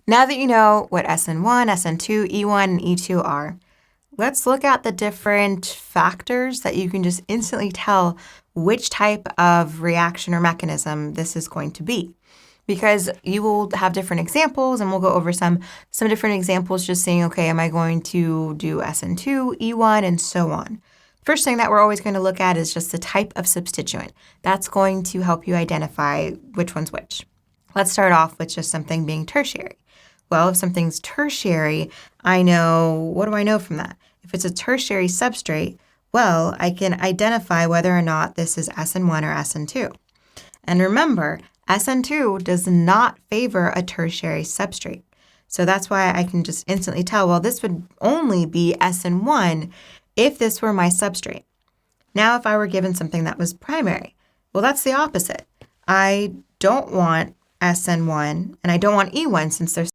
Now that you know what SN1, SN2, E1, and E2 are, let's look at the different factors that you can just instantly tell which type of reaction or mechanism this is going to be. Because you will have different examples, and we'll go over some different examples, just saying, okay, am I going to do SN2, E1, and so on. First thing that we're always going to look at is just the type of substituent. That's going to help you identify which one's which. Let's start off with just something being tertiary. Well, if something's tertiary, I know, what do I know from that? If it's a tertiary substrate, well, I can identify whether or not this is SN1 or SN2. And remember, SN2 does not favor a tertiary substrate. So that's why I can just instantly tell, well, this would only be SN1 if this were my substrate. Now, if I were given something that was primary, well, that's the opposite. I don't want SN1 and I don't want E1 since they're